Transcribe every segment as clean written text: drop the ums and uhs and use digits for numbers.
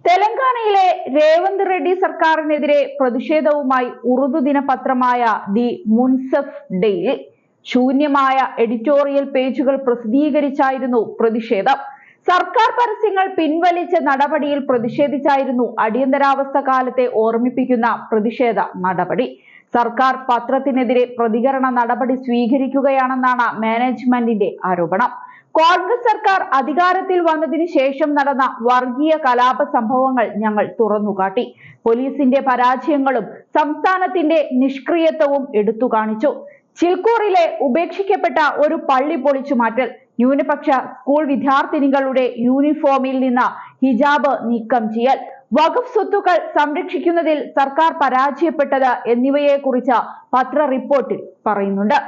തെലങ്കാനയിലെ രേവന്ത് റെഡ്ഡി സർക്കാരിനെതിരെ പ്രതിഷേധവുമായി ഉറുദു ദിനപത്രമായ ദി മുൻസഫ് ഡെയിൽ ശൂന്യമായ എഡിറ്റോറിയൽ പേജുകൾ പ്രസിദ്ധീകരിച്ചായിരുന്നു പ്രതിഷേധം. സർക്കാർ പരസ്യങ്ങൾ പിൻവലിച്ച നടപടിയിൽ പ്രതിഷേധിച്ചായിരുന്നു അടിയന്തരാവസ്ഥ കാലത്തെ ഓർമ്മിപ്പിക്കുന്ന പ്രതിഷേധ നടപടി. സർക്കാർ പത്രത്തിനെതിരെ പ്രതികരണ നടപടി സ്വീകരിക്കുകയാണെന്നാണ് മാനേജ്മെന്റിന്റെ ആരോപണം. കോൺഗ്രസ് സർക്കാർ അധികാരത്തിൽ വന്നതിന് ശേഷം നടന്ന വർഗീയ കലാപ സംഭവങ്ങൾ ഞങ്ങൾ തുറന്നുകാട്ടി. പോലീസിന്റെ പരാജയങ്ങളും സംസ്ഥാനത്തിന്റെ നിഷ്ക്രിയത്വവും എടുത്തു കാണിച്ചു. ചിൽക്കൂറിലെ ഉപേക്ഷിക്കപ്പെട്ട ഒരു പള്ളി പൊളിച്ചു മാറ്റൽ, ന്യൂനപക്ഷ സ്കൂൾ വിദ്യാർത്ഥിനികളുടെ യൂണിഫോമിൽ നിന്ന് ഹിജാബ് നീക്കം ചെയ്യൽ, വഖഫ് സ്വത്തുക്കൾ സംരക്ഷിക്കുന്നതിൽ സർക്കാർ പരാജയപ്പെട്ടത് എന്നിവയെക്കുറിച്ച് പത്ര റിപ്പോർട്ടിൽ പറയുന്നുണ്ട്.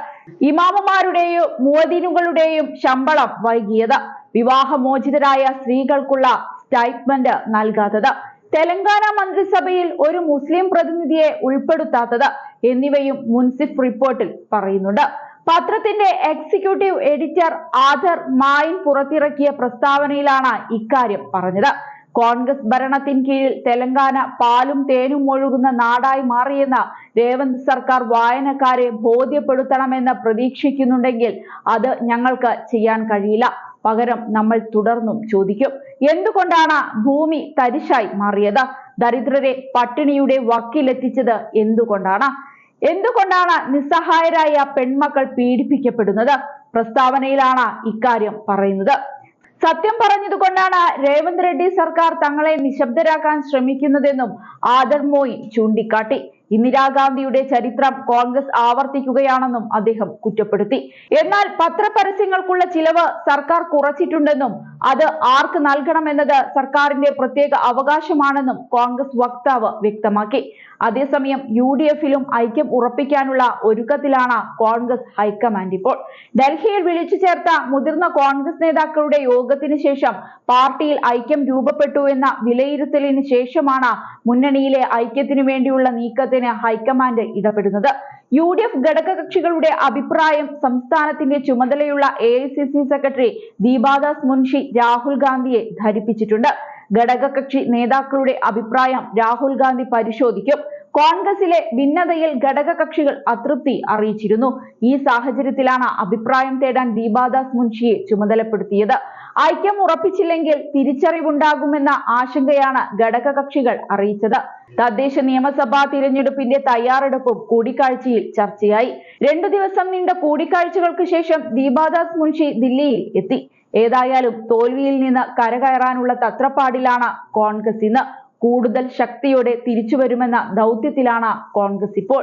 ഇമാമുമാരുടെയും മുഅദ്ദിനുകളുടെയും ശമ്പളം വൈകിയത്, വിവാഹമോചിതരായ സ്ത്രീകൾക്കുള്ള സ്റ്റൈപ്മെന്റ് നൽകാത്തത്, തെലങ്കാന മന്ത്രിസഭയിൽ ഒരു മുസ്ലിം പ്രതിനിധിയെ ഉൾപ്പെടുത്താത്തത് എന്നിവയും മുൻസിഫ് റിപ്പോർട്ടിൽ പറയുന്നുണ്ട്. പത്രത്തിന്റെ എക്സിക്യൂട്ടീവ് എഡിറ്റർ ആദർ മായിൻ പുറത്തിറക്കിയ പ്രസ്താവനയിലാണ് ഇക്കാര്യം പറഞ്ഞത്. കോൺഗ്രസ് ഭരണത്തിൻ കീഴിൽ തെലങ്കാന പാലും തേനും ഒഴുകുന്ന നാടായി മാറിയെന്ന് രേവന്ത് സർക്കാർ വായനക്കാരെ ബോധ്യപ്പെടുത്തണമെന്ന് പ്രതീക്ഷിക്കുന്നുണ്ടെങ്കിൽ അത് ഞങ്ങൾക്ക് ചെയ്യാൻ കഴിയില്ല. പകരം നമ്മൾ തുടർന്നും ചോദിക്കും, എന്തുകൊണ്ടാണ് ഭൂമി തരിശായി മാറിയത്? ദരിദ്രരെ പട്ടിണിയുടെ വക്കിലെത്തിച്ചത് എന്തുകൊണ്ടാണ് നിസ്സഹായരായ പെൺമക്കൾ പീഡിപ്പിക്കപ്പെടുന്നത്? പ്രസ്താവനയിലാണ് ഇക്കാര്യം പറയുന്നത്. സത്യം പറഞ്ഞതുകൊണ്ടാണ് രേവന്ത് റെഡ്ഡി സർക്കാർ തങ്ങളെ നിശബ്ദരാക്കാൻ ശ്രമിക്കുന്നതെന്നും ആദർ മോയിൻ ചൂണ്ടിക്കാട്ടി. ഇന്ദിരാഗാന്ധിയുടെ ചരിത്രം കോൺഗ്രസ് ആവർത്തിക്കുകയാണെന്നും അദ്ദേഹം കുറ്റപ്പെടുത്തി. എന്നാൽ പത്രപരസ്യങ്ങൾക്കുള്ള ചിലവ് സർക്കാർ കുറച്ചിട്ടുണ്ടെന്നും അത് ആർക്ക് നൽകണമെന്നത് സർക്കാരിന്റെ പ്രത്യേക അവകാശമാണെന്നും കോൺഗ്രസ് വക്താവ് വ്യക്തമാക്കി. അതേസമയം UDFിലും ഐക്യം ഉറപ്പിക്കാനുള്ള ഒരുക്കത്തിലാണ് കോൺഗ്രസ് ഹൈക്കമാൻഡ്. ഇപ്പോൾ ഡൽഹിയിൽ വിളിച്ചു ചേർത്ത മുതിർന്ന കോൺഗ്രസ് നേതാക്കളുടെ യോഗത്തിന് ശേഷം പാർട്ടിയിൽ ഐക്യം രൂപപ്പെട്ടു എന്ന വിലയിരുത്തലിന് ശേഷമാണ് മുന്നണിയിലെ ഐക്യത്തിനു വേണ്ടിയുള്ള നീക്കത്തിന് ഹൈക്കമാൻഡ് ഇടപെടുന്നത്. UDF ഘടകകക്ഷികളുടെ അഭിപ്രായം സംസ്ഥാനത്തിന്റെ ചുമതലയുള്ള AICC സെക്രട്ടറി ദീപാദാസ് മുൻഷി രാഹുൽ ഗാന്ധിയെ ധരിപ്പിച്ചിട്ടുണ്ട്. ഘടകകക്ഷി നേതാക്കളുടെ അഭിപ്രായം രാഹുൽ ഗാന്ധി പരിശോധിക്കും. കോൺഗ്രസിലെ ഭിന്നതയിൽ ഘടകകക്ഷികൾ അതൃപ്തി അറിയിച്ചിരുന്നു. ഈ സാഹചര്യത്തിലാണ് അഭിപ്രായം തേടാൻ ദീപാദാസ് മുൻഷിയെ ചുമതലപ്പെടുത്തിയത്. ഐക്യം ഉറപ്പിച്ചില്ലെങ്കിൽ തിരിച്ചറിവുണ്ടാകുമെന്ന ആശങ്കയാണ് ഘടകകക്ഷികൾ അറിയിച്ചത്. തദ്ദേശ നിയമസഭാ തിരഞ്ഞെടുപ്പിന്റെ തയ്യാറെടുപ്പും കൂടിക്കാഴ്ചയിൽ ചർച്ചയായി. 2 ദിവസം നീണ്ട കൂടിക്കാഴ്ചകൾക്ക് ശേഷം ദീപാദാസ് മുൻഷി ദില്ലിയിൽ എത്തി. ഏതായാലും തോൽവിയിൽ നിന്ന് കരകയറാനുള്ള തത്രപ്പാടിലാണ് കോൺഗ്രസ് ഇന്ന്. കൂടുതൽ ശക്തിയോടെ തിരിച്ചുവരുമെന്ന ദൗത്യത്തിലാണ് കോൺഗ്രസ് ഇപ്പോൾ.